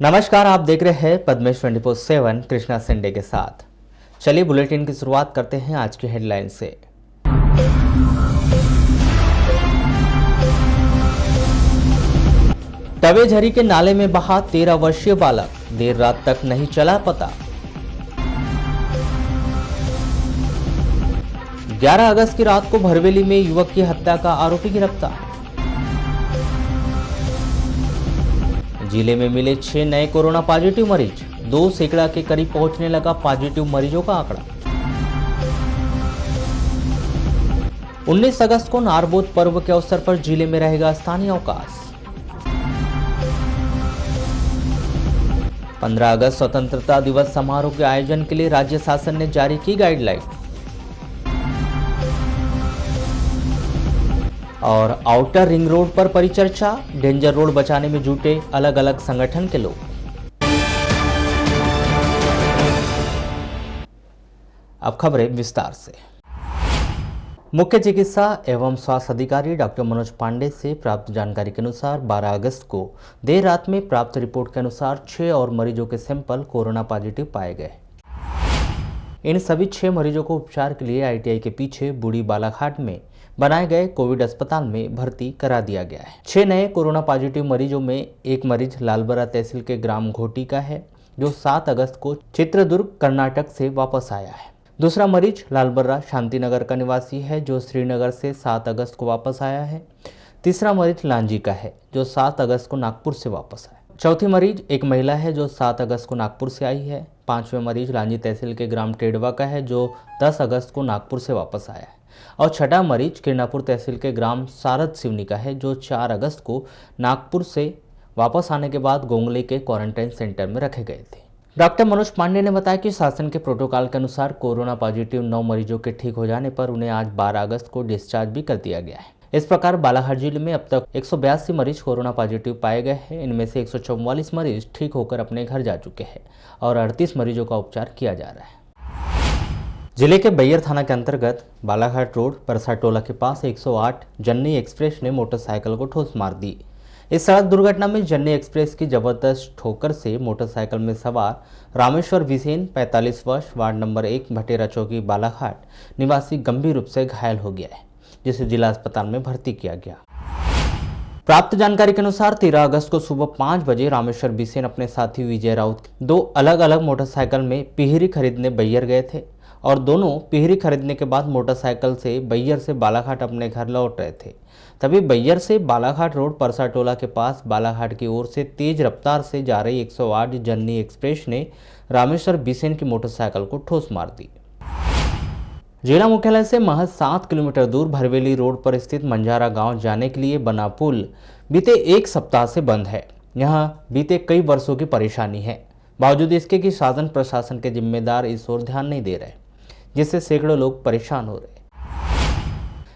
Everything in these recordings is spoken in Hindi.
नमस्कार, आप देख रहे हैं पद्मेश 24/7 कृष्णा सिंडे के साथ। चलिए बुलेटिन की शुरुआत करते हैं आज की हेडलाइन से। तवेझरी के नाले में बहा 13 वर्षीय बालक, देर रात तक नहीं चला पता। 11 अगस्त की रात को भरवेली में युवक की हत्या का आरोपी गिरफ्तार। जिले में मिले 6 नए कोरोना पॉजिटिव मरीज, 2 सैकड़ा के करीब पहुंचने लगा पॉजिटिव मरीजों का आंकड़ा। 19 अगस्त को नारबोध पर्व के अवसर पर जिले में रहेगा स्थानीय अवकाश। 15 अगस्त स्वतंत्रता दिवस समारोह के आयोजन के लिए राज्य शासन ने जारी की गाइडलाइन। और आउटर रिंग रोड पर परिचर्चा, डेंजर रोड बचाने में जुटे अलग अलग संगठन के लोग। अब खबरें विस्तार से। मुख्य चिकित्सा एवं स्वास्थ्य अधिकारी डॉक्टर मनोज पांडे से प्राप्त जानकारी के अनुसार 12 अगस्त को देर रात में प्राप्त रिपोर्ट के अनुसार 6 और मरीजों के सैंपल कोरोना पॉजिटिव पाए गए। इन सभी 6 मरीजों को उपचार के लिए आईटीआई के पीछे बूढ़ी बालाघाट में बनाए गए कोविड अस्पताल में भर्ती करा दिया गया है। 6 नए कोरोना पॉजिटिव मरीजों में एक मरीज लालबरा तहसील के ग्राम घोटी का है, जो 7 अगस्त को चित्रदुर्ग कर्नाटक से वापस आया है। दूसरा मरीज लालबरा शांतिनगर का निवासी है, जो श्रीनगर से 7 अगस्त को वापस आया है। तीसरा मरीज लांजी का है, जो 7 अगस्त को नागपुर से वापस आया। चौथी मरीज एक महिला है, जो 7 अगस्त को नागपुर से आई है। 5वें मरीज लांजी तहसील के ग्राम टेडवा का है, जो 10 अगस्त को नागपुर से वापस आया है। और छठा मरीज किरनापुर तहसील के ग्राम सारद सिवनी का है, जो 4 अगस्त को नागपुर से वापस आने के बाद गोंगले के क्वारंटाइन सेंटर में रखे गए थे। डॉक्टर मनोज पांडे ने बताया कि शासन के प्रोटोकॉल के अनुसार कोरोना पॉजिटिव 9 मरीजों के ठीक हो जाने पर उन्हें आज 12 अगस्त को डिस्चार्ज भी कर दिया गया है। इस प्रकार बालाघाट जिले में अब तक 182 मरीज कोरोना पॉजिटिव पाए गए हैं। इनमें से 144 मरीज ठीक होकर अपने घर जा चुके हैं और 38 मरीजों का उपचार किया जा रहा है। जिले के बैयर थाना के अंतर्गत बालाघाट रोड परसा टोला के पास 108 जन्नी एक्सप्रेस ने मोटरसाइकिल को ठोस मार दी। इस सड़क दुर्घटना में जन्नी एक्सप्रेस की जबरदस्त ठोकर से मोटरसाइकिल में सवार रामेश्वर बिसेन 45 वर्ष वार्ड नंबर 1 भटेरा चौकी बालाघाट निवासी गंभीर रूप से घायल हो गया है, जिसे जिला अस्पताल में भर्ती किया गया। प्राप्त जानकारी के अनुसार 13 अगस्त को सुबह 5 बजे रामेश्वर बिसेन अपने साथी विजय राउत 2 अलग अलग मोटरसाइकिल में पिहरी खरीदने बैयर गए थे और दोनों पिहरी खरीदने के बाद मोटरसाइकिल से बैयर से बालाघाट अपने घर लौट रहे थे। तभी बैयर से बालाघाट रोड परसा टोला के पास बालाघाट की ओर से तेज रफ्तार से जा रही 108 जन्नी एक्सप्रेस ने रामेश्वर बिसेन की मोटरसाइकिल को ठोस मार दी। जिला मुख्यालय से महज 7 किलोमीटर दूर भरवेली रोड पर स्थित मंजारा गांव जाने के लिए बना पुल बीते 1 सप्ताह से बंद है। यहां बीते कई वर्षों की परेशानी है, बावजूद इसके कि शासन प्रशासन के जिम्मेदार इस ओर ध्यान नहीं दे रहे, जिससे सैकड़ों लोग परेशान हो रहे।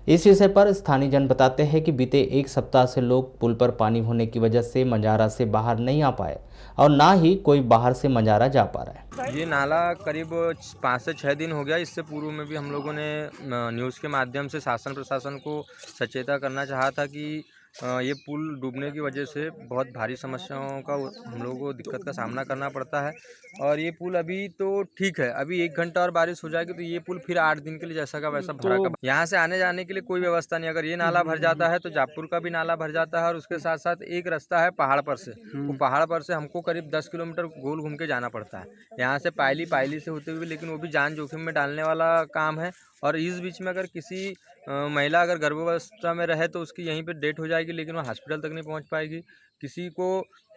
इस विषय पर स्थानीय जन बताते हैं कि बीते 1 सप्ताह से लोग पुल पर पानी होने की वजह से मंजारा से बाहर नहीं आ पाए और ना ही कोई बाहर से मंजारा जा पा रहा है। ये नाला करीब 5 से 6 दिन हो गया। इससे पूर्व में भी हम लोगों ने न्यूज़ के माध्यम से शासन प्रशासन को सचेता करना चाहा था कि ये पुल डूबने की वजह से बहुत भारी समस्याओं का हम लोगों को दिक्कत का सामना करना पड़ता है। और ये पुल अभी तो ठीक है, अभी 1 घंटा और बारिश हो जाएगी तो ये पुल फिर 8 दिन के लिए जैसा का वैसा भरा का। यहाँ से आने जाने के लिए कोई व्यवस्था नहीं। अगर ये नाला भर जाता है तो जापुर का भी नाला भर जाता है और उसके साथ साथ एक रास्ता है पहाड़ पर से, वो पहाड़ पर से हमको करीब 10 किलोमीटर गोल घूम के जाना पड़ता है यहाँ से पायली से होते हुए, लेकिन वो भी जान जोखिम में डालने वाला काम है। और इस बीच में अगर किसी महिला अगर गर्भावस्था में रहे तो उसकी यहीं पे डेथ हो जाएगी, लेकिन वो हॉस्पिटल तक नहीं पहुंच पाएगी। किसी को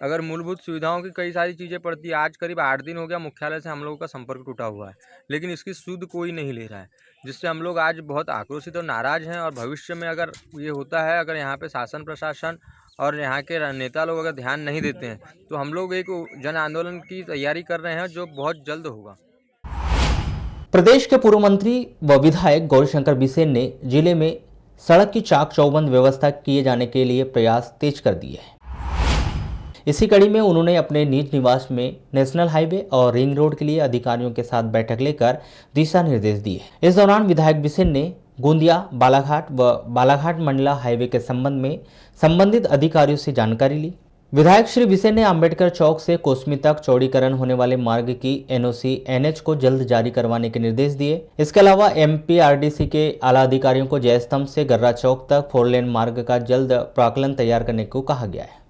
अगर मूलभूत सुविधाओं की कई सारी चीज़ें पड़ती है। आज करीब 8 दिन हो गया मुख्यालय से हम लोगों का संपर्क टूटा हुआ है, लेकिन इसकी सुध कोई नहीं ले रहा है, जिससे हम लोग आज बहुत आक्रोशित और नाराज़ हैं। और भविष्य में अगर ये होता है, अगर यहाँ पे शासन प्रशासन और यहाँ के नेता लोग अगर ध्यान नहीं देते हैं तो हम लोग एक जन आंदोलन की तैयारी कर रहे हैं, जो बहुत जल्द होगा। प्रदेश के पूर्व मंत्री व विधायक गौरीशंकर बिसेन ने जिले में सड़क की चाक चौबंद व्यवस्था किए जाने के लिए प्रयास तेज कर दिए हैं। इसी कड़ी में उन्होंने अपने निज निवास में नेशनल हाईवे और रिंग रोड के लिए अधिकारियों के साथ बैठक लेकर दिशा निर्देश दिए। इस दौरान विधायक बिसेन ने गोंदिया बालाघाट व बालाघाट मंडला हाईवे के संबंध में संबंधित अधिकारियों से जानकारी ली। विधायक श्री विसे ने अंबेडकर चौक से कोसमी तक चौड़ीकरण होने वाले मार्ग की एनओसी एनएच को जल्द जारी करवाने के निर्देश दिए। इसके अलावा एमपीआरडीसी के आला अधिकारियों को जयस्तंभ से गर्रा चौक तक 4 लेन मार्ग का जल्द प्राक्कलन तैयार करने को कहा गया है।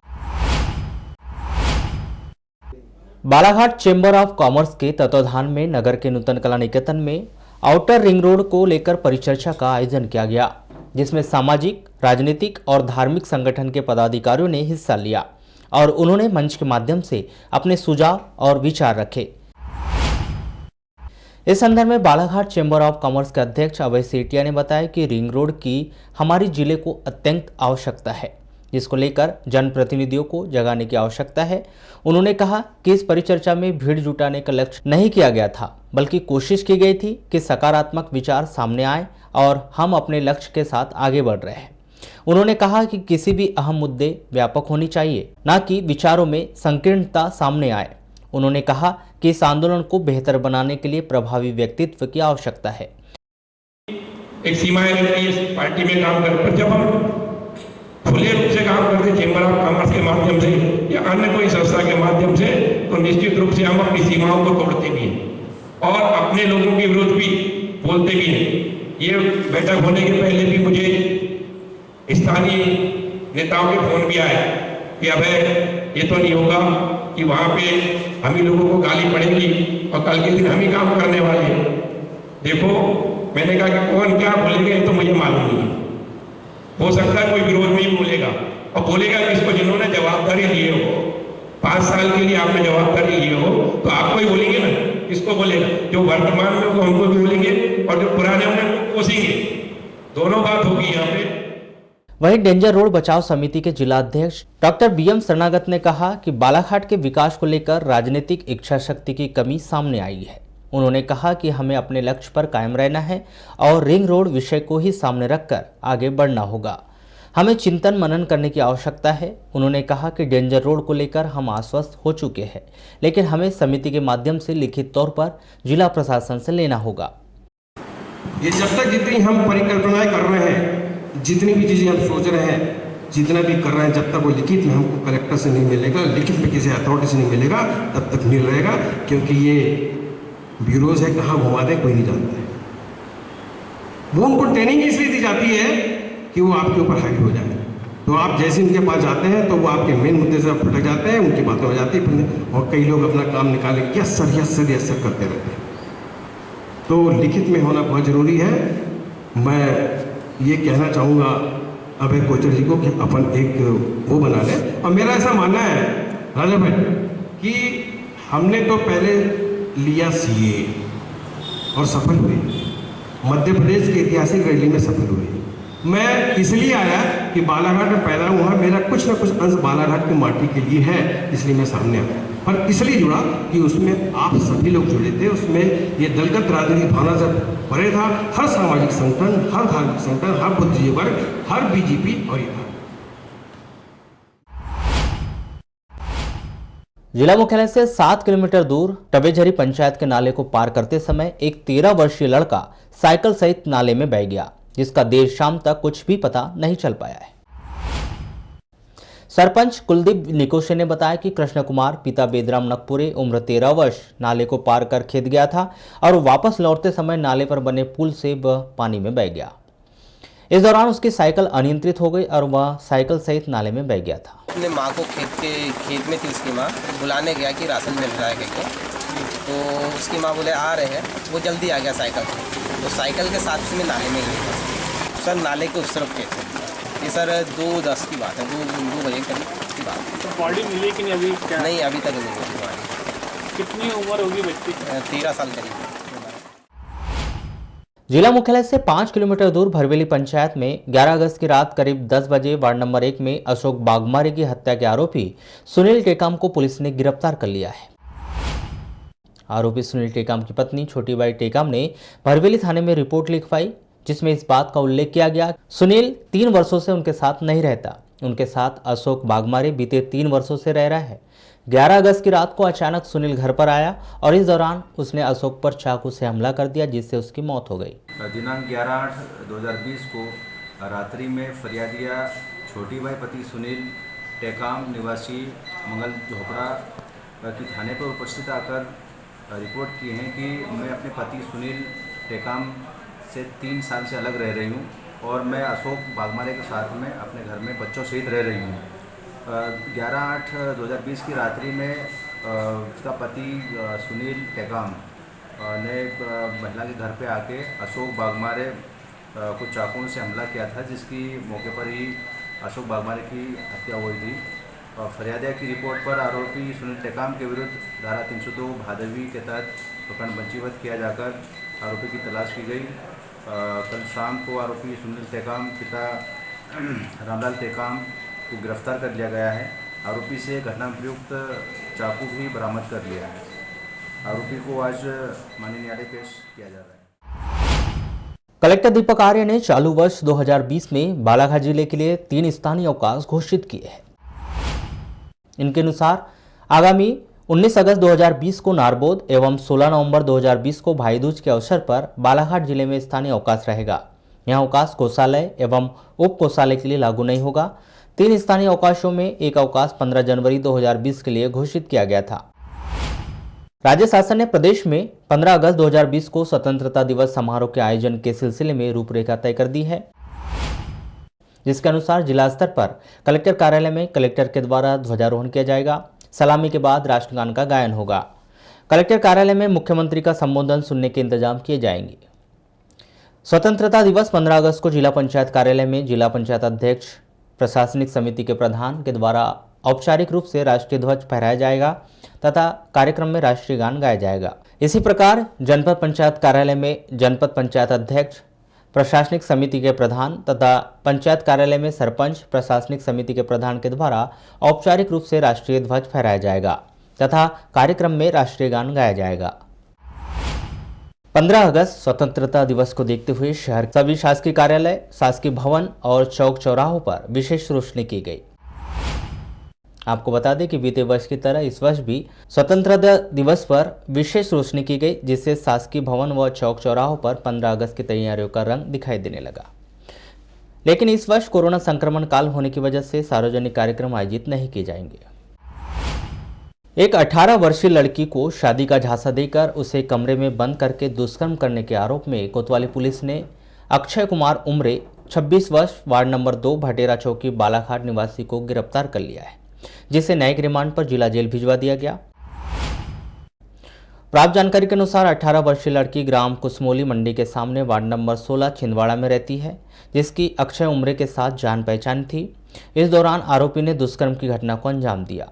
बालाघाट चेंबर ऑफ कॉमर्स के तत्वाधान में नगर के नूतन कला निकेतन में आउटर रिंग रोड को लेकर परिचर्चा का आयोजन किया गया, जिसमें सामाजिक, राजनीतिक और धार्मिक संगठन के पदाधिकारियों ने हिस्सा लिया और उन्होंने मंच के माध्यम से अपने सुझाव और विचार रखे। इस संदर्भ में बालाघाट चेंबर ऑफ कॉमर्स के अध्यक्ष अभय सेठिया ने बताया कि रिंग रोड की हमारी जिले को अत्यंत आवश्यकता है, जिसको लेकर जनप्रतिनिधियों को जगाने की आवश्यकता है। उन्होंने कहा कि इस परिचर्चा में भीड़ जुटाने का लक्ष्य नहीं किया गया था, बल्कि कोशिश की गई थी कि सकारात्मक विचार सामने आए और हम अपने लक्ष्य के साथ आगे बढ़ रहे हैं। उन्होंने कहा कि किसी भी अहम मुद्दे व्यापक होनी चाहिए, न कि विचारों में संकीर्णता सामने आए। उन्होंने कहा कि इस आंदोलन को बेहतर बनाने के लिए प्रभावी व्यक्तित्व की आवश्यकता है। एक सीमाएं रहती है पार्टी में काम कर, पर जब हम खुले रूप से काम करते चेंबर ऑफ कॉमर्स के माध्यम से या अन्य कोई संस्था के माध्यम से, तो निश्चित रूप से हम अपनी सीमाओं को तोड़ते भी हैं और अपने लोगों के विरुद्ध भी बोलते भी हैं। ये बैठक होने के पहले भी मुझे स्थानीय नेताओं के फोन भी आए कि अब ये तो नहीं होगा कि वहाँ पे हम ही लोगों को गाली पड़ेगी और कल के दिन हम ही काम करने वाले हैं। देखो, मैंने कहा कि कौन क्या बोलेगा ये तो मुझे मालूम नहीं है। हो सकता है कोई विरोध में ही बोलेगा, और बोलेगा किसको? जिन्होंने जवाबदारी लिए हो, 5 साल के लिए आपने जवाबदारी लिए हो, तो आपको ही बोलेंगे ना। किसको बोलेगा? जो वर्तमान में वो हमको भी बोलेंगे और जो पुराने उन्हें कोसेंगे। दोनों बात होगी यहाँ पे। वहीं डेंजर रोड बचाव समिति के जिला अध्यक्ष डॉक्टर बीएम शरणागत ने कहा कि बालाघाट के विकास को लेकर राजनीतिक इच्छा शक्ति की कमी सामने आई है। उन्होंने कहा कि हमें अपने लक्ष्य पर कायम रहना है और रिंग रोड विषय को ही सामने रखकर आगे बढ़ना होगा। हमें चिंतन मनन करने की आवश्यकता है। उन्होंने कहा कि डेंजर रोड को लेकर हम आश्वस्त हो चुके हैं, लेकिन हमें समिति के माध्यम से लिखित तौर पर जिला प्रशासन से लेना होगा। ये जब तक जितनी हम परिकल्पनाएं कर रहे हैं, जितनी भी चीजें हम सोच रहे हैं, जितना भी कर रहे हैं, जब तक वो लिखित में हमको कलेक्टर से नहीं मिलेगा, लिखित में किसी अथॉरिटी से नहीं मिलेगा, तब तक नहीं रहेगा। क्योंकि ये ब्यूरोज है, कहाँ घुमा दें कोई नहीं जानता है। वो उनको ट्रेनिंग इसलिए दी जाती है कि वो आपके ऊपर हावी हो जाए। तो आप जैसे उनके पास जाते हैं तो वो आपके मेन मुद्दे से फटक जाते हैं, उनकी बातें हो जाती हैं और कई लोग अपना काम निकाले कि यस सर करते रहते हैं। तो लिखित में होना बहुत ज़रूरी है। मैं ये कहना चाहूँगा अभय कोचर जी को कि अपन एक वो बना लें। और मेरा ऐसा मानना है राजा भाई कि हमने तो पहले लिया सीए और सफल हुए, मध्य प्रदेश की ऐतिहासिक रैली में सफल हुए। मैं इसलिए आया कि बालाघाट में पैदा हुआ, मेरा कुछ ना कुछ अंश बालाघाट की माटी के लिए है, इसलिए मैं सामने आया। पर इसलिए जुड़ा कि उसमें आप सभी लोग जुड़े थे, उसमें ये दलगत राजनीतिक भावना से परे था। हर सामाजिक संगठन, हर धार्मिक संगठन, हर बुद्धिजीवी वर्ग, हर बीजेपी और ये था। जिला मुख्यालय से 7 किलोमीटर दूर टबेझरी पंचायत के नाले को पार करते समय एक 13 वर्षीय लड़का साइकिल सहित नाले में बह गया, जिसका देर शाम तक कुछ भी पता नहीं चल पाया है। सरपंच कुलदीप निकोशे ने बताया कि कृष्ण कुमार पिता बेदराम नकपुरे उम्र 13 वर्ष नाले को पार कर खेत गया था और वापस लौटते समय नाले पर बने पुल से वह पानी में बह गया। इस दौरान उसकी साइकिल अनियंत्रित हो गई और वह साइकिल सहित नाले में बह गया था। अपने माँ को खेत में थी, उसकी माँ बुलाने गया कि राशन मिल रहा है करके, तो उसकी माँ बोले आ रहे हैं, वो जल्दी आ गया साइकिल से, तो साइकिल के साथ में नाले में गया। सर नाले के उस तरफ खेत है, ये सर 2:10 की बात है, 2 बजे की बात है। तो बॉडी मिली कि नहीं अभी? क्या नहीं, अभी तक नहीं मिली बॉडी। कितनी उम्र होगी बच्ची? 13 साल करीब। जिला मुख्यालय से 5 किलोमीटर दूर भरवेली पंचायत में 11 अगस्त की रात करीब 10 बजे वार्ड नंबर 1 में अशोक बागमारे की हत्या के आरोपी सुनील टेकाम को पुलिस ने गिरफ्तार कर लिया है। आरोपी सुनील टेकाम की पत्नी छोटी बाई टेकाम ने भरवेली थाने में रिपोर्ट लिखवाई, जिसमें इस बात का उल्लेख किया गया सुनील 3 वर्षों से उनके साथ नहीं रहता। उनके साथ अशोक बागमारे बीते 3 वर्षों से रह रहा है। 11 अगस्त की रात को अचानक सुनील घर पर आया और इस दौरान उसने अशोक पर चाकू से हमला कर दिया, जिससे उसकी मौत हो गई। दिनांक 11/8/2020 को रात्रि में फरियादिया छोटी बाई पति सुनील टेकाम निवासी मंगल झोपड़ा की थाने पर उपस्थित आकर रिपोर्ट किए हैं कि मैं अपने पति सुनील टेकाम से 3 साल से अलग रह रही हूँ और मैं अशोक बागमारे के साथ में अपने घर में बच्चों सहित रह रही हूँ। 11/8/2020 की रात्रि में उसका पति सुनील टेकाम ने महिला के घर पे आके अशोक बागमारे कुछ चाकुओं से हमला किया था, जिसकी मौके पर ही अशोक बागमारे की हत्या हुई थी। फरियादिया की रिपोर्ट पर आरोपी सुनील टेकाम के विरुद्ध धारा 302 भादवी के तहत प्रकरण पंजीबद्ध किया जाकर आरोपी की तलाश की गई। कल शाम को आरोपी सुनील टेकाम पिता रामलाल टेकाम को गिरफ्तार कर लिया गया है। आरोपी से घटना में प्रयुक्त चाकू भी बरामद कर लिया है। आरोपी को आज माननीय न्यायालय पेश किया जा रहा है। कलेक्टर दीपक आर्य ने चालू वर्ष 2020 में बालाघाट जिले के लिए 3 स्थानीय अवकाश घोषित किए हैं। इनके अनुसार आगामी 19 अगस्त 2020 को नारबोद एवं 16 नवंबर 2020 को भाई दूज के अवसर पर बालाघाट जिले में स्थानीय अवकाश रहेगा। यह अवकाश कोषालय एवं उप कोषालय के लिए लागू नहीं होगा। 3 स्थानीय अवकाशों में एक अवकाश 15 जनवरी 2020 के लिए घोषित किया गया था। राज्य शासन ने प्रदेश में 15 अगस्त 2020 को स्वतंत्रता दिवस समारोह के आयोजन के सिलसिले में रूपरेखा तय कर दी है, जिसके अनुसार जिला स्तर पर कलेक्टर कार्यालय में कलेक्टर के द्वारा ध्वजारोहण किया जाएगा। सलामी के बाद राष्ट्रगान का गायन होगा। कलेक्टर कार्यालय में मुख्यमंत्री का संबोधन सुनने के इंतजाम किए जाएंगे। स्वतंत्रता दिवस 15 अगस्त को जिला पंचायत कार्यालय में जिला पंचायत अध्यक्ष, प्रशासनिक समिति के प्रधान के द्वारा औपचारिक रूप से राष्ट्रीय ध्वज फहराया जाएगा तथा कार्यक्रम में राष्ट्रीय गान गाया जाएगा। इसी प्रकार जनपद पंचायत कार्यालय में जनपद पंचायत अध्यक्ष, प्रशासनिक समिति के प्रधान तथा पंचायत कार्यालय में सरपंच, प्रशासनिक समिति के प्रधान के द्वारा औपचारिक रूप से राष्ट्रीय ध्वज फहराया जाएगा तथा कार्यक्रम में राष्ट्रीय गान गाया जाएगा। 15 अगस्त स्वतंत्रता दिवस को देखते हुए शहर के सभी शासकीय कार्यालय, शासकीय भवन और चौक चौराहों पर विशेष रोशनी की गई। आपको बता दें कि बीते वर्ष की तरह इस वर्ष भी स्वतंत्रता दिवस पर विशेष रोशनी की गई, जिससे शासकीय भवन व चौक चौराहों पर 15 अगस्त की तैयारियों का रंग दिखाई देने लगा। लेकिन इस वर्ष कोरोना संक्रमण काल होने की वजह से सार्वजनिक कार्यक्रम आयोजित नहीं किए जाएंगे। एक 18 वर्षीय लड़की को शादी का झांसा देकर उसे कमरे में बंद करके दुष्कर्म करने के आरोप में कोतवाली पुलिस ने अक्षय कुमार उम्र 26 वर्ष वार्ड नंबर 2 भटेरा चौकी बालाघाट निवासी को गिरफ्तार कर लिया है, जिसे न्यायिक रिमांड पर जिला जेल भिजवा दिया गया। प्राप्त जानकारी के अनुसार 18 वर्षीय लड़की ग्राम कुसमोली मंडी के सामने वार्ड नंबर 16 छिंदवाड़ा में रहती है, जिसकी अक्षय उम्र के साथ जान पहचान थी। इस दौरान आरोपी ने दुष्कर्म की घटना को अंजाम दिया।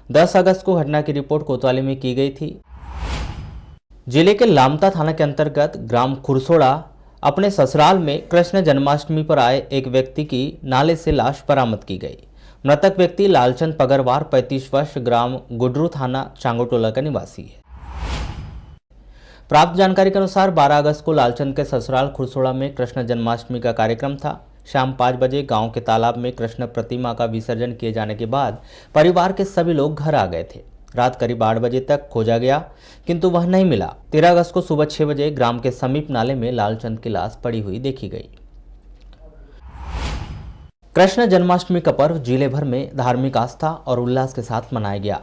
10 अगस्त को घटना की रिपोर्ट कोतवाली में की गई थी। जिले के लामता थाना के अंतर्गत ग्राम खुरसोड़ा अपने ससुराल में कृष्ण जन्माष्टमी पर आए एक व्यक्ति की नाले से लाश बरामद की गई। मृतक व्यक्ति लालचंद पगरवार 35 वर्ष ग्राम गुडरू थाना चांगोटोला का निवासी है। प्राप्त जानकारी के अनुसार 12 अगस्त को लालचंद के ससुराल खुरसोड़ा में कृष्ण जन्माष्टमी का कार्यक्रम था। शाम 5 बजे गांव के तालाब में कृष्ण प्रतिमा का विसर्जन किए जाने के बाद परिवार के सभी लोग घर आ गए थे। रात करीब 8 बजे तक खोजा गया, किंतु वह नहीं मिला। 13 अगस्त को सुबह 6 बजे ग्राम के समीप नाले में लालचंद की लाश पड़ी हुई देखी गई। कृष्ण जन्माष्टमी का पर्व जिले भर में धार्मिक आस्था और उल्लास के साथ मनाया गया।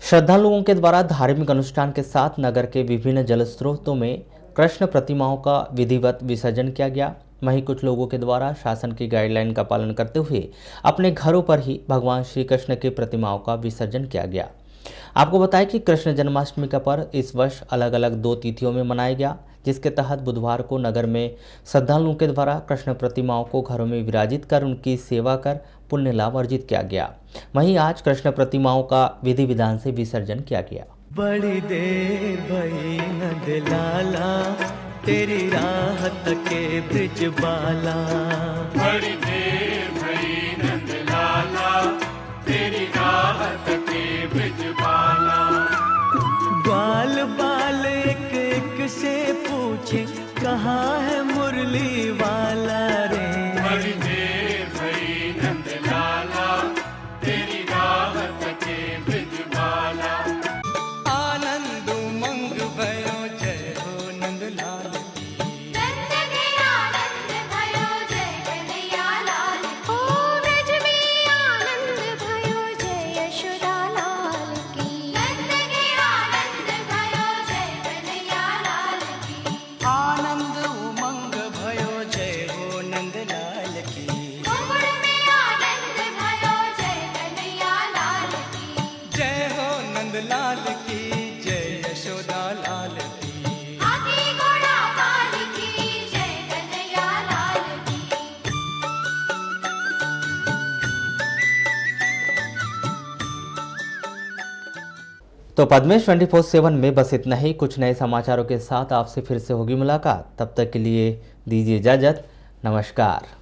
श्रद्धालुओं के द्वारा धार्मिक अनुष्ठान के साथ नगर के विभिन्न जल स्रोतों में कृष्ण प्रतिमाओं का विधिवत विसर्जन किया गया। वहीं कुछ लोगों के द्वारा शासन की गाइडलाइन का पालन करते हुए अपने घरों पर ही भगवान श्री कृष्ण की प्रतिमाओं का विसर्जन किया गया। आपको बताएं कि कृष्ण जन्माष्टमी का पर्व इस वर्ष अलग अलग 2 तिथियों में मनाया गया, जिसके तहत बुधवार को नगर में श्रद्धालुओं के द्वारा कृष्ण प्रतिमाओं को घरों में विराजित कर उनकी सेवा कर पुण्य लाभ अर्जित किया गया। वहीं आज कृष्ण प्रतिमाओं का विधि विधान से विसर्जन किया गया। बड़ी देर भई नंद लाला तेरी राहत के ब्रिज बाला, बड़ी देर भई नंद लाला तेरी राहत के ब्रिज बाला। ग्वाल बाल एक एक से पूछे कहाँ है मुरली वाला रे। बड़ी देर भई नंद लाला तेरी राहत के ब्रिज बाला। आनंद उमंग भयो जय हो नंद लाल की। नंद के आनंद भयो जय कन्हैया लाल लाल की जय, यशोदा लाल की। हाथी घोड़ा काल की जय, कन्हैया लाल की। तो पद्मेश 24/7 में बस इतना ही। कुछ नए समाचारों के साथ आपसे फिर से होगी मुलाकात। तब तक के लिए दीजिए इजाजत। नमस्कार।